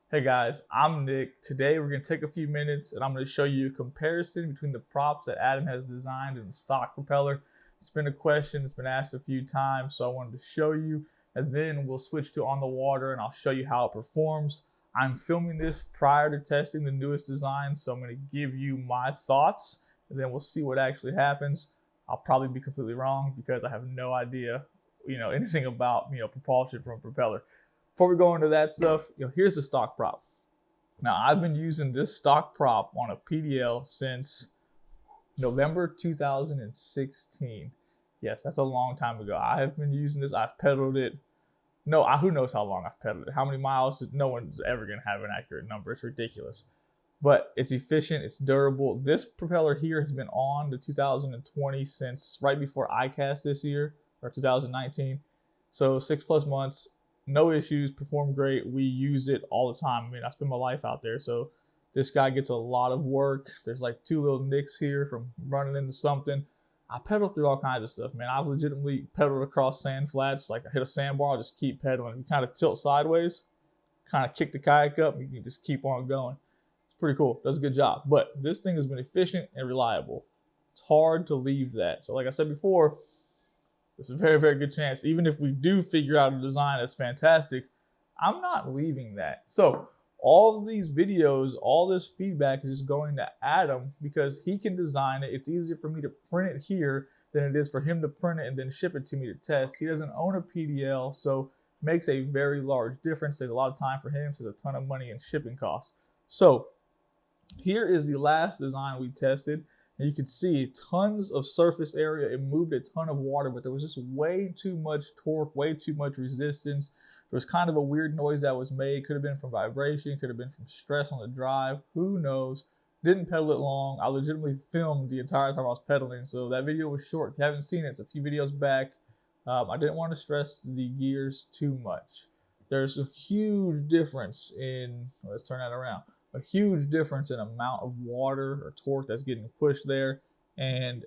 Hey guys, I'm Nick. Today we're going to take a few minutes and I'm going to show you a comparison between the props that Adam has designed and the stock propeller. It's been a question, it's been asked a few times, so I wanted to show you, and then we'll switch to on the water and I'll show you how it performs. I'm filming this prior to testing the newest design, so I'm going to give you my thoughts and then we'll see what actually happens. I'll probably be completely wrong because I have no idea, anything about, propulsion from a propeller. Before we go into that stuff, here's the stock prop. Now, I've been using this stock prop on a PDL since November 2016. Yes, that's a long time ago. I have been using this. I've pedaled it. No, who knows how long I've pedaled it. How many miles? No one's ever going to have an accurate number. It's ridiculous. But it's efficient. It's durable. This propeller here has been on the 2020 since right before ICAST this year, or 2019. So 6+ months. No issues, performed great. We use it all the time. I mean, I spend my life out there, so this guy gets a lot of work. There's like 2 little nicks here from running into something. I pedal through all kinds of stuff, man. I've legitimately pedaled across sand flats. Like I hit a sandbar, I'll just keep pedaling. You kind of tilt sideways, kind of kick the kayak up, and you can just keep on going. It's pretty cool. Does a good job. But this thing has been efficient and reliable. It's hard to leave that. So like I said before, there's a very, very good chance, even if we do figure out a design that's fantastic, I'm not leaving that. So all of these videos, all this feedback is just going to Adam because he can design it. It's easier for me to print it here than it is for him to print it and then ship it to me to test. He doesn't own a PDL, so it makes a very large difference. There's a lot of time for him, so there's a ton of money in shipping costs. So here is the last design we tested. And you could see tons of surface area. It moved a ton of water, but there was just way too much torque, way too much resistance. There was kind of a weird noise that was made. Could have been from vibration, could have been from stress on the drive. Who knows? Didn't pedal it long. I legitimately filmed the entire time I was pedaling, so that video was short. If you haven't seen it, it's a few videos back. I didn't want to stress the gears too much. There's a huge difference in, let's turn that around. A huge difference in amount of water or torque that's getting pushed there, and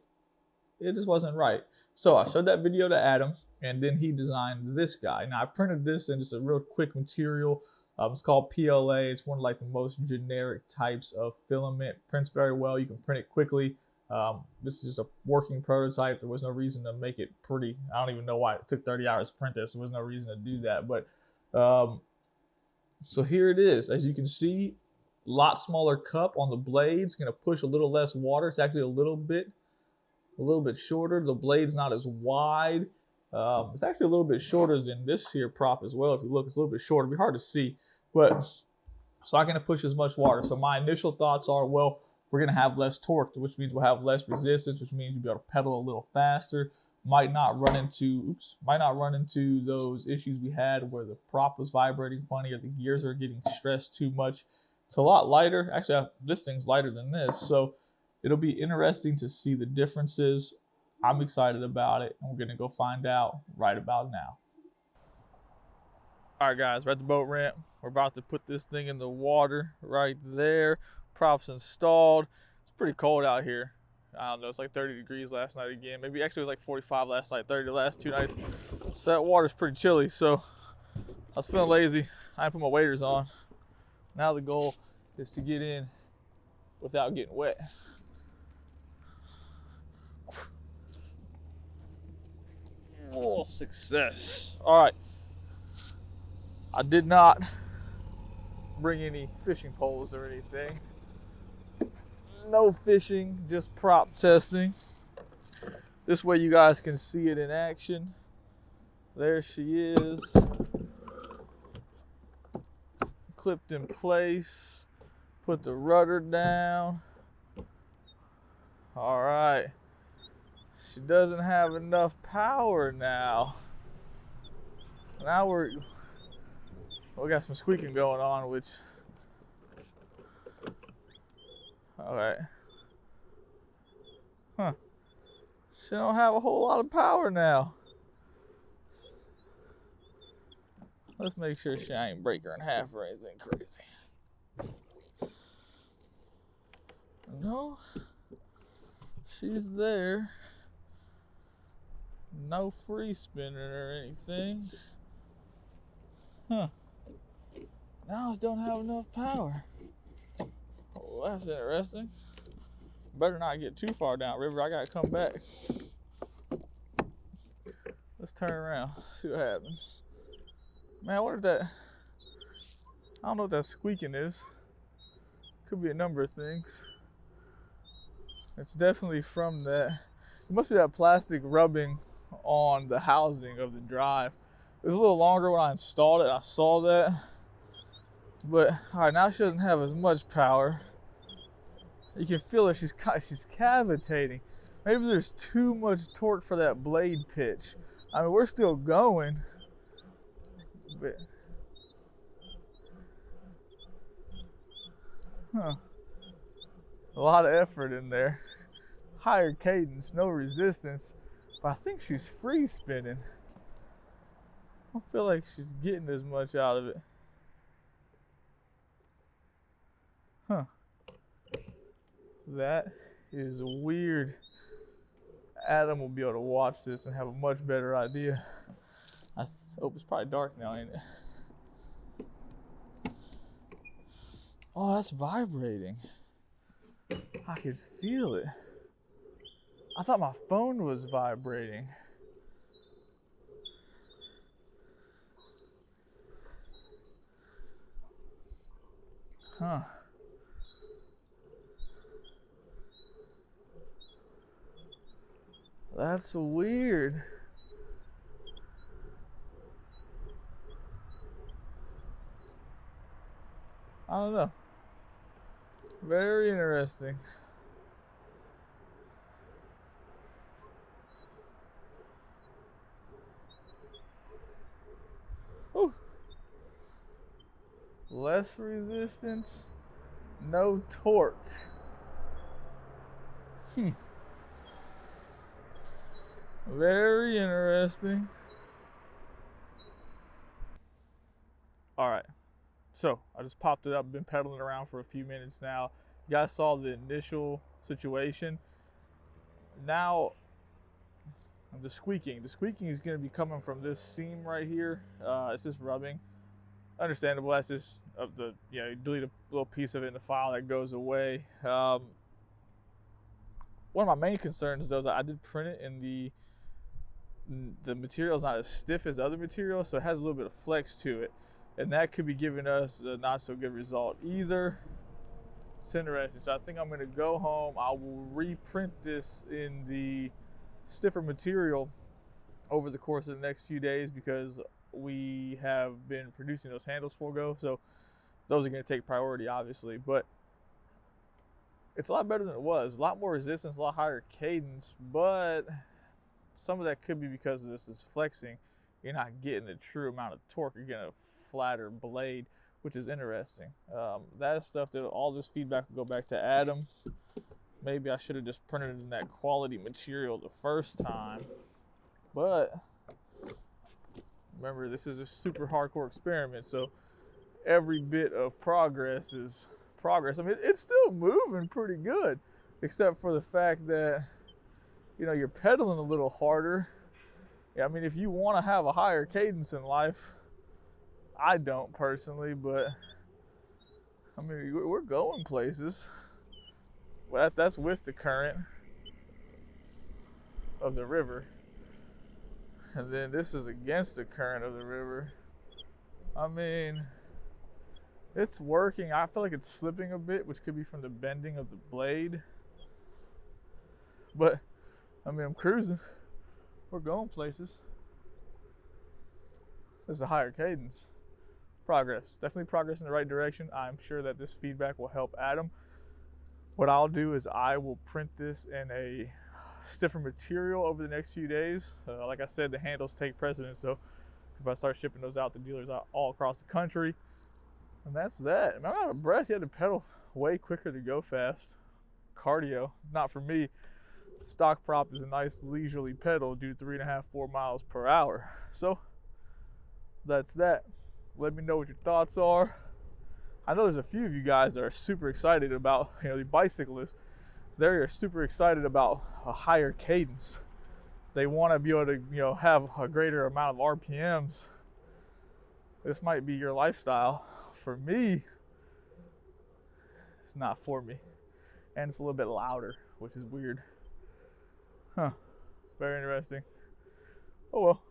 it just wasn't right. So I showed that video to Adam, and then he designed this guy. Now I printed this in just a real quick material. It's called PLA. It's one of like the most generic types of filament. Prints very well. You can print it quickly. This is just a working prototype. There was no reason to make it pretty. I don't even know why it took 30 hours to print this. There was no reason to do that. But so here it is. As you can see, lot smaller cup on the blades, going to push a little less water. It's actually a little bit shorter. The blade's not as wide. It's actually a little bit shorter than this here prop as well. If you look, it's a little bit shorter. It'll be hard to see, but it's not going to push as much water. So my initial thoughts are, well, we're going to have less torque, which means we'll have less resistance, which means you'll be able to pedal a little faster. Might not run into those issues we had where the prop was vibrating funny or the gears are getting stressed too much. It's a lot lighter. Actually, this thing's lighter than this, so it'll be interesting to see the differences. I'm excited about it, and we're going to go find out right about now. All right, guys, we're at the boat ramp. We're about to put this thing in the water right there. Props installed. It's pretty cold out here. I don't know, it's like 30 degrees last night again. Maybe actually it was like 45 last night, 30 the last 2 nights. So that water's pretty chilly, so I was feeling lazy. I didn't put my waders on. Now the goal is to get in without getting wet. Oh, success. All right. I did not bring any fishing poles or anything. No fishing, just prop testing. This way you guys can see it in action. There she is. Clipped in place. Put the rudder down. All right. She doesn't have enough power now. Now we got some squeaking going on, which, all right. Huh. She don't have a whole lot of power now. Let's make sure she ain't break her in half or anything crazy. No, she's there. No free spinning or anything. Huh. Now it don't have enough power. Oh, that's interesting. Better not get too far down river. I gotta come back. Let's turn around, see what happens. Man, what if that, I don't know what that squeaking is. Could be a number of things. It's definitely from that. It must be that plastic rubbing on the housing of the drive. It was a little longer when I installed it. I saw that. But all right, now she doesn't have as much power. You can feel her, she's cavitating. Maybe there's too much torque for that blade pitch. I mean, we're still going, but a lot of effort in there. Higher cadence, no resistance, but I think she's free spinning. I don't feel like she's getting as much out of it. Huh. That is weird. Adam will be able to watch this and have a much better idea. Oh, it's probably dark now, ain't it? Oh, that's vibrating. I could feel it. I thought my phone was vibrating. Huh. That's weird. I don't know. Very interesting. Whew. Less resistance, no torque. Very interesting. All right, so I just popped it up, been pedaling around for a few minutes now. You guys saw the initial situation. Now, the squeaking. The squeaking is gonna be coming from this seam right here. It's just rubbing. Understandable, that's just of the, you delete a little piece of it in the file that goes away. One of my main concerns though is I did print it in the material is not as stiff as other materials, so it has a little bit of flex to it, and that could be giving us a not so good result either. It's interesting. So I think I'm going to go home. I will reprint this in the stiffer material over the course of the next few days because we have been producing those handles full go, so those are going to take priority obviously, but it's a lot better than it was. A lot more resistance, a lot higher cadence, but some of that could be because of this is flexing. You're not getting the true amount of torque. You're getting a flatter blade, which is interesting. That is stuff that all this feedback will go back to Adam. Maybe I should have just printed it in that quality material the first time. But remember, this is a super hardcore experiment, so every bit of progress is progress. I mean, it's still moving pretty good, except for the fact that you're pedaling a little harder. Yeah, I mean, if you want to have a higher cadence in life, I don't personally, but I mean, we're going places. Well, that's with the current of the river. And then this is against the current of the river. I mean, it's working. I feel like it's slipping a bit, which could be from the bending of the blade. But I mean, I'm cruising. We're going places. This is a higher cadence. Progress. Definitely progress in the right direction. I'm sure that this feedback will help Adam. What I'll do is I will print this in a stiffer material over the next few days. Like I said, the handles take precedence, so if I start shipping those out to dealers all across the country. And that's that. I'm out of breath. You had to pedal way quicker to go fast. Cardio, not for me. Stock prop is a nice leisurely pedal, do 3.5, 4 miles per hour. So that's that. Let me know what your thoughts are. I know there's a few of you guys that are super excited about, the bicyclists. They're super excited about a higher cadence. They want to be able to, have a greater amount of RPMs. This might be your lifestyle for me, it's not for me. And it's a little bit louder, which is weird. Huh, very interesting. Oh well.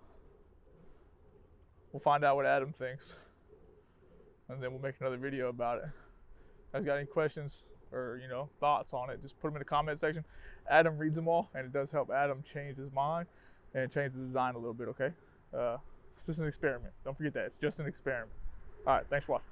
We'll find out what Adam thinks. And then we'll make another video about it. Guys got any questions or, you know, thoughts on it, just put them in the comment section. Adam reads them all, and it does help Adam change his mind and change the design a little bit, okay? It's just an experiment. Don't forget that. It's just an experiment. All right, thanks for watching.